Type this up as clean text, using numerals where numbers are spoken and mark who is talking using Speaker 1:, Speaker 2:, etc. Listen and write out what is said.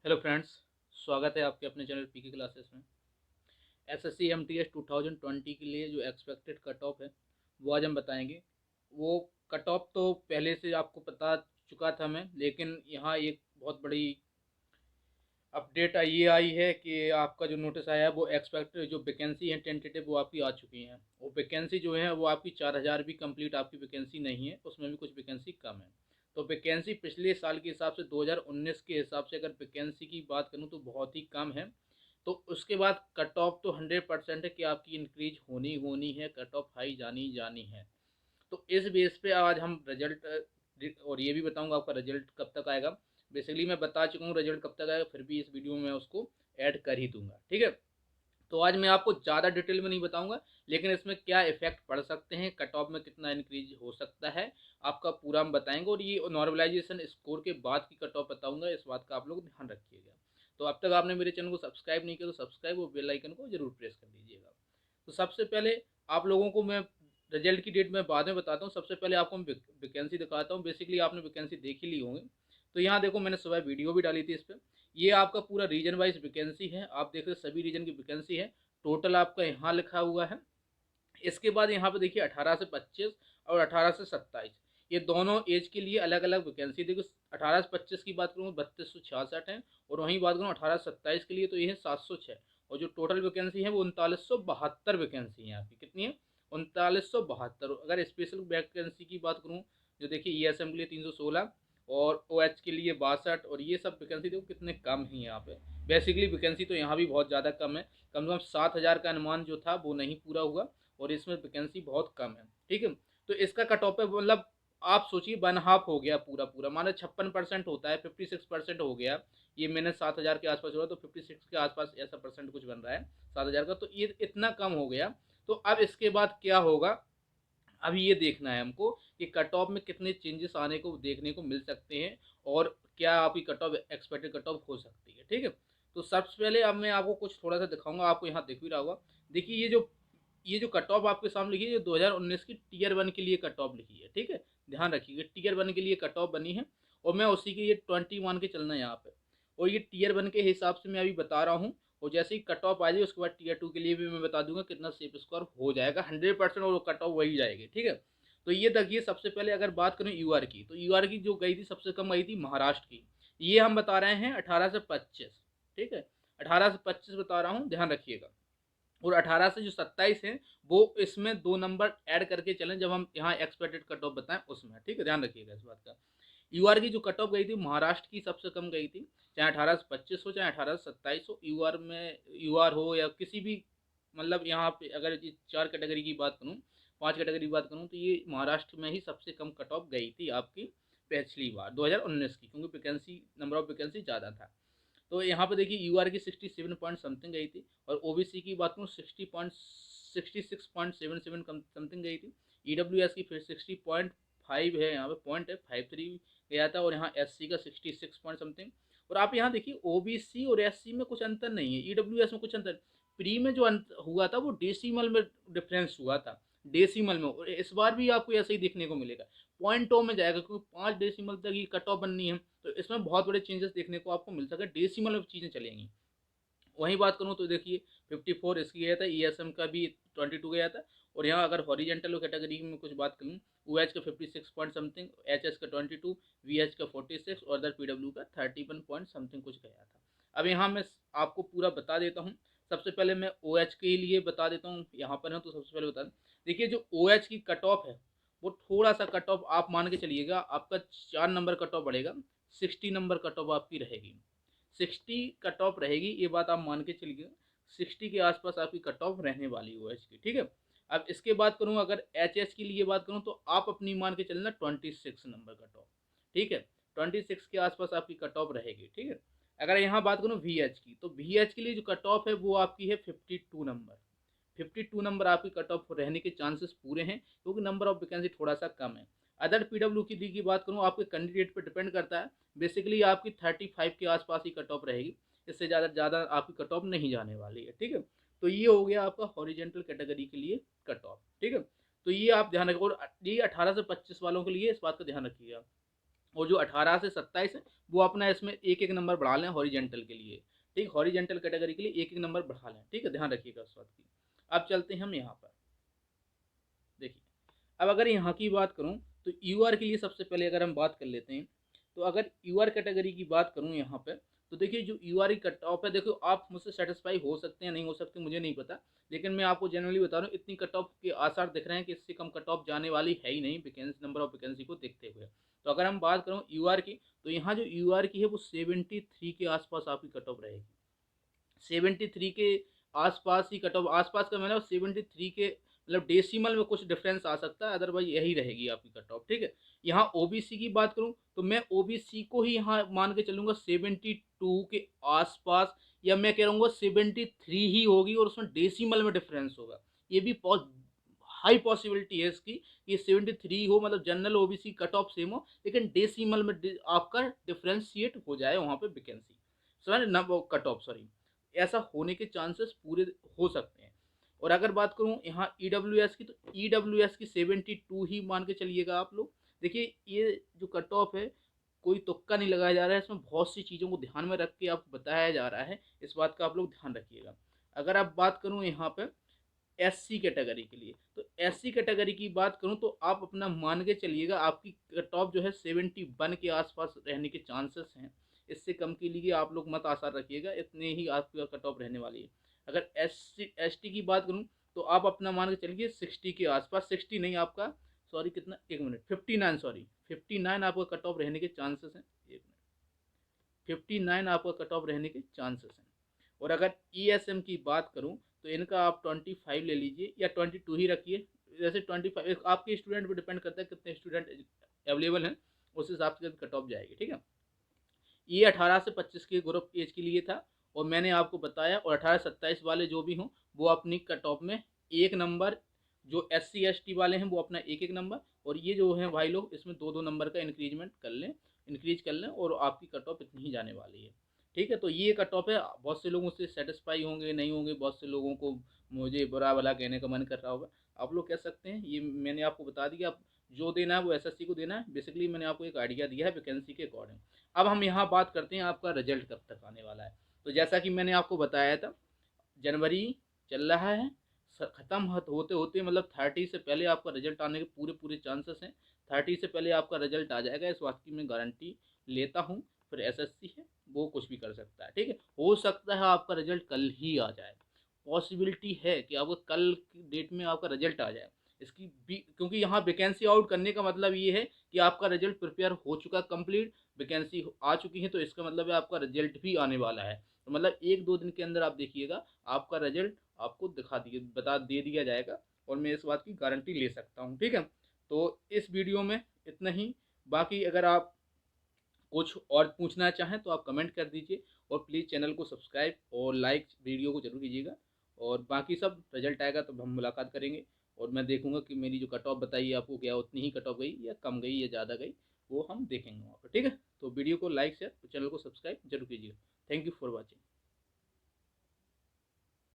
Speaker 1: Hello friends, स्वागत है आपके अपने चैनल पीके क्लासेस में। एसएससी एमटीएस 2020 के लिए जो एक्सपेक्टेड कट ऑफ है वो आज हम बताएंगे। वो कट ऑफ तो पहले से आपको पता चुका था मैं, लेकिन यहाँ एक बहुत बड़ी अपडेट ये आई है कि आपका जो नोटिस आया है वो एक्सपेक्टेड जो वैकेंसी है टेंटेटिव वो आपकी आ चुकी हैं। वो वैकेंसी जो है वो आपकी 4000 भी कंप्लीट आपकी वैकेंसी नहीं है, उसमें भी कुछ वैकेंसी कम है। तो वैकेंसी पिछले साल के हिसाब से 2019 के हिसाब से अगर वैकेंसी की बात करूँ तो बहुत ही कम है। तो उसके बाद कट ऑफ तो 100% है कि आपकी इंक्रीज होनी होनी है, कट ऑफ हाई जानी जानी है। तो इस बेस पे आज हम रिजल्ट और ये भी बताऊंगा आपका रिजल्ट कब तक आएगा। बेसिकली मैं बता चुका हूँ रिजल्ट कब तक आएगा, फिर भी इस वीडियो में मैं उसको ऐड कर ही दूंगा, ठीक है। तो आज मैं आपको ज़्यादा डिटेल में नहीं बताऊंगा, लेकिन इसमें क्या इफेक्ट पड़ सकते हैं, कट ऑफ में कितना इंक्रीज हो सकता है, आपका पूरा हम बताएंगे। और ये नॉर्मलाइजेशन स्कोर के बाद की कट ऑफ बताऊंगा, इस बात का आप लोग ध्यान रखिएगा। तो अब तक आपने मेरे चैनल को सब्सक्राइब नहीं किया तो सब्सक्राइब और बेल आइकन को जरूर प्रेस कर दीजिएगा। तो सबसे पहले आप लोगों को मैं रिजल्ट की डेट में बाद में बताता हूँ। सबसे पहले आपको मैं वैकेंसी दिखाता हूँ। बेसिकली आपने वैकेंसी देख ही ली होंगी। तो यहाँ देखो, मैंने सुबह वीडियो भी डाली थी इस पर। ये आपका पूरा रीजन वाइज वैकेंसी है, आप देख रहे सभी रीजन की वैकेंसी है। टोटल आपका यहाँ लिखा हुआ है। इसके बाद यहाँ पे देखिए 18 से 25 और 18 से 27, ये दोनों एज के लिए अलग अलग वैकेंसी। देखो 18 से 25 की बात करूँ 3266 है, और वहीं बात करूँ 18 से 27 के लिए तो ये है 706। और जो टोटल वैकेंसी है वो 3972 वैकेंसी है आपकी। कितनी है? 3972। अगर स्पेशल वैकेंसी की बात करूँ, जो देखिए ESM के लिए 316 और OH के लिए 62, और ये सब वैकेंसी देखो कितने कम है यहाँ पे। बेसिकली वैकेंसी तो यहाँ भी बहुत ज़्यादा कम है। कम से कम 7000 का अनुमान जो था वो नहीं पूरा हुआ, और इसमें वैकेंसी बहुत कम है, ठीक है। तो इसका कट ऑफ है, मतलब आप सोचिए 1/2 हो गया पूरा पूरा, माना 56% होता है, 56% हो गया। ये मैंने 7000 के आसपास हुआ तो 56 के आसपास ऐसा परसेंट कुछ बन रहा है 7000 का, तो ये इतना कम हो गया। तो अब इसके बाद क्या होगा, अभी ये देखना है हमको कि कट ऑफ में कितने चेंजेस आने को देखने को मिल सकते हैं, और क्या आपकी cut off expected cut off हो सकती है, ठीक है। तो सबसे पहले अब मैं आपको कुछ थोड़ा सा दिखाऊंगा, आपको यहाँ दिख भी रहा होगा। देखिए ये जो कट ऑफ आपके सामने लिखी है, ये 2019 की टीयर 1 के लिए कट ऑफ लिखी है, ठीक है। ध्यान रखिएगा, टीयर 1 के लिए कट ऑफ बनी है, और मैं उसी के लिए 21 के चलना है यहाँ पे। और ये टीयर 1 के हिसाब से मैं अभी बता रहा हूँ। और जैसे ही कट ऑफ आ जाए उसके बाद टीयर 2 के लिए भी मैं बता दूंगा कितना सेफ स्कोर हो जाएगा। 100% और कट ऑफ वही जाएगी, ठीक है। तो ये देखिए, सबसे पहले अगर बात करें यूआर की, तो यूआर की जो गई थी सबसे कम गई थी महाराष्ट्र की। ये हम बता रहे हैं 18 से 25, ठीक है। 18 से 25 बता रहा हूँ, ध्यान रखिएगा। और 18 से जो 27 है वो इसमें 2 नंबर ऐड करके चलें जब हम यहाँ एक्सपेक्टेड कट ऑफ बताएं उसमें, ठीक है। ध्यान रखिएगा इस बात का। यूआर की जो कट ऑफ गई थी महाराष्ट्र की सबसे कम गई थी। चाहे 18 से 25 हो, चाहे 18 से 27 हो, यूआर में यूआर हो या किसी भी, मतलब यहाँ पे अगर ये 4 कैटेगरी की बात करूँ, 5 कैटेगरी की बात करूँ, तो ये महाराष्ट्र में ही सबसे कम कट ऑफ गई थी आपकी पिछली बार 2019 की, क्योंकि वैकेंसी नंबर ऑफ वैकेंसी ज़्यादा था। तो यहाँ पे देखिए यूआर की 67 पॉइंट समथिंग गई थी, और ओबीसी की बात करूँ 66.77 समथिंग गई थी। ईडब्ल्यूएस की फिर 60.5 है, यहाँ पे पॉइंट है 53 गया था, और यहाँ एससी का 66 पॉइंट समथिंग। और आप यहाँ देखिए ओबीसी और एससी में कुछ अंतर नहीं है, ईडब्ल्यूएस में कुछ अंतर। प्री में जो हुआ था वो डेसिमल में डिफरेंस हुआ था, डेसिमल में। और इस बार भी आपको ऐसे ही देखने को मिलेगा, पॉइंटों में जाएगा, क्योंकि 5 डेसिमल तक ही कट ऑफ बननी है। तो इसमें बहुत बड़े चेंजेस देखने को आपको मिल सके, डेसिमल में चीज़ें चलेंगी। वहीं बात करूँ तो देखिए 54 इसकी गया था, ईएसएम का भी 22 गया था। और यहाँ अगर हॉरिजेंटल कैटेगरी में कुछ बात करूँ, OH का 56 पॉइंट समथिंग, एचएस का 22, VH का 46 और अदर पीडब्ल्यू का 31 पॉइंट समथिंग कुछ गया था। अब यहाँ मैं आपको पूरा बता देता हूँ। सबसे पहले मैं OH के लिए बता देता हूँ, यहाँ पर है तो सबसे पहले बता दें। देखिए जो OH की कट ऑफ है वो थोड़ा सा कट ऑफ आप मान के चलिएगा, आपका 4 नंबर कट ऑफ बढ़ेगा, 60 नंबर कट ऑफ आपकी रहेगी। 60 कट ऑफ रहेगी, ये बात आप मान के चलिए। 60 के आसपास आपकी कट ऑफ रहने वाली है OH की, ठीक है। अब इसके बात करूँ, अगर एचएस की लिए बात करूँ तो आप अपनी मान के चलना 26 नंबर कट ऑफ, ठीक है। 26 के आसपास आपकी कट ऑफ रहेगी, ठीक है। अगर यहाँ बात करूँ VH की, तो VH के लिए जो कट ऑफ है वो आपकी है 52 नंबर। 52 नंबर आपकी कट ऑफ रहने के चांसेस पूरे हैं, क्योंकि नंबर ऑफ वैकेंसी थोड़ा सा कम है। अदर पीडब्ल्यू की बात करूँ, आपके कैंडिडेट पर डिपेंड करता है। बेसिकली आपकी 35 के आसपास ही कट ऑफ रहेगी, इससे ज़्यादा आपकी कट ऑफ नहीं जाने वाली है, ठीक है। तो ये हो गया आपका हॉरिजेंटल कैटेगरी के लिए कट ऑफ, ठीक है। तो ये आप ध्यान रखो, और ये 18 से 25 वालों के लिए इस बात का ध्यान रखिएगा। और जो 18 से 27 है वो अपना इसमें एक एक नंबर बढ़ा लें हॉरिजेंटल के लिए, ठीक, हॉरिजेंटल कैटेगरी के लिए एक एक नंबर बढ़ा लें, ठीक है, ध्यान रखिएगा उस बात की। अब चलते हैं हम यहाँ पर, देखिए अब अगर यहाँ की बात करूँ तो यूआर के लिए सबसे पहले अगर हम बात कर लेते हैं, तो अगर यूआर कैटेगरी की बात करूँ यहाँ पर, तो देखिए जो यूआर की कट ऑफ है, देखो आप मुझसे सेटिस्फाई हो सकते हैं नहीं हो सकते मुझे नहीं पता, लेकिन मैं आपको जनरली बता रहा हूँ इतनी कट ऑफ के आसार दिख रहे हैं कि इससे कम कट ऑफ जाने वाली है ही नहीं वैकेंसी, नंबर ऑफ वैकेंसी को देखते हुए। तो अगर हम बात करूँ यूआर की, तो यहाँ जो यूआर की है वो 73 के आसपास आपकी कट ऑफ रहेगी, 73 के आसपास ही कट ऑफ, आसपास का मैंने 73 के मतलब डेसिमल में कुछ डिफरेंस आ सकता है, अदरवाइज यही रहेगी आपकी कट ऑफ, ठीक है। यहाँ ओबीसी की बात करूँ तो मैं ओबीसी को ही यहाँ मान के चलूंगा 72 के आसपास, या मैं कह रहूँगा 73 ही होगी और उसमें डेसिमल में डिफरेंस होगा, ये भी बहुत हाई पॉसिबिलिटी है इसकी कि 73 हो, मतलब general OBC cut off same हो लेकिन डेसिमल में आपका डिफ्रेंशिएट हो जाए वहाँ पे वैकेंसी, समझ ना, कट ऑफ सॉरी, ऐसा होने के चांसेस पूरे हो सकते हैं। और अगर बात करूँ यहाँ ईडब्ल्यूएस की, तो ईडब्ल्यूएस की 72 ही मान के चलिएगा आप लोग। देखिए ये जो कट ऑफ है कोई तुक्का नहीं लगाया जा रहा है, इसमें बहुत सी चीज़ों को ध्यान में रख के आपको बताया जा रहा है, इस बात का आप लोग ध्यान रखिएगा। अगर आप बात करूँ यहाँ पर एससी कैटेगरी के लिए, तो एससी कैटेगरी की बात करूं तो आप अपना मान के चलिएगा आपकी कट ऑफ जो है 71 के आसपास रहने के चांसेस हैं, इससे कम के लिए आप लोग मत आशा रखिएगा, इतने ही आपका कट ऑफ रहने वाली है। अगर एसटी की बात करूं तो आप अपना मान के चलिए 60 के आसपास, 60 नहीं आपका, सॉरी कितना, एक मिनट, 59, सॉरी 59 आपका कट ऑफ रहने के चांसेस हैं, एक मिनट, 59 आपका कट ऑफ रहने के चांसेस हैं। और अगर ईएसएम की बात करूं तो इनका आप 25 ले लीजिए या 22 ही रखिए, जैसे 25 आपके स्टूडेंट पर डिपेंड करता है कितने स्टूडेंट अवेलेबल हैं, उस हिसाब से कट ऑफ जाएगी, ठीक है। ये 18 से 25 के ग्रुप एज के लिए था और मैंने आपको बताया, और 18 से 27 वाले जो भी हों वो अपनी कट ऑफ में एक नंबर, जो SC ST वाले हैं वो अपना एक एक नंबर, और ये जो है भाई लोग इसमें दो दो नंबर का इंक्रीजमेंट कर लें, इंक्रीज कर लें, और आपकी कट ऑफ इतनी ही जाने वाली है, ठीक है। तो ये कट ऑफ है, बहुत से लोग उससे सेटिस्फाई होंगे नहीं होंगे, बहुत से लोगों को मुझे बुरा भला कहने का मन कर रहा होगा, आप लोग कह सकते हैं, ये मैंने आपको बता दिया, आप जो देना है वो SSC को देना है, बेसिकली मैंने आपको एक आइडिया दिया है वैकेंसी के अकॉर्डिंग। अब हम यहाँ बात करते हैं आपका रिजल्ट कब तक आने वाला है। तो जैसा कि मैंने आपको बताया था, जनवरी चल रहा है, ख़त्म होते होते मतलब 30 से पहले आपका रिजल्ट आने के पूरे पूरे चांसेस हैं, 30 से पहले आपका रिजल्ट आ जाएगा, इस बात की मैं गारंटी लेता हूँ। फिर एसएससी है वो कुछ भी कर सकता है, ठीक है, हो सकता है आपका रिजल्ट कल ही आ जाए, पॉसिबिलिटी है कि आपको कल की डेट में आपका रिजल्ट आ जाए, इसकी भी, क्योंकि यहाँ वैकेंसी आउट करने का मतलब ये है कि आपका रिजल्ट प्रिपेयर हो चुका कंप्लीट, वैकेंसी आ चुकी है, तो इसका मतलब है आपका रिजल्ट भी आने वाला है, तो मतलब एक दो दिन के अंदर आप देखिएगा आपका रिजल्ट आपको दिखा दिए बता दे दिया जाएगा, और मैं इस बात की गारंटी ले सकता हूँ, ठीक है। तो इस वीडियो में इतना ही, बाकी अगर आप कुछ और पूछना चाहें तो आप कमेंट कर दीजिए, और प्लीज़ चैनल को सब्सक्राइब और लाइक वीडियो को जरूर कीजिएगा, और बाकी सब रिजल्ट आएगा तो हम मुलाकात करेंगे, और मैं देखूंगा कि मेरी जो कट ऑफ बताई है आपको क्या उतनी ही कट ऑफ गई या कम गई या ज़्यादा गई, वो हम देखेंगे वहाँ पर, ठीक है। तो वीडियो को लाइक शेयर, चैनल को सब्सक्राइब जरूर कीजिएगा। Thank you for watching.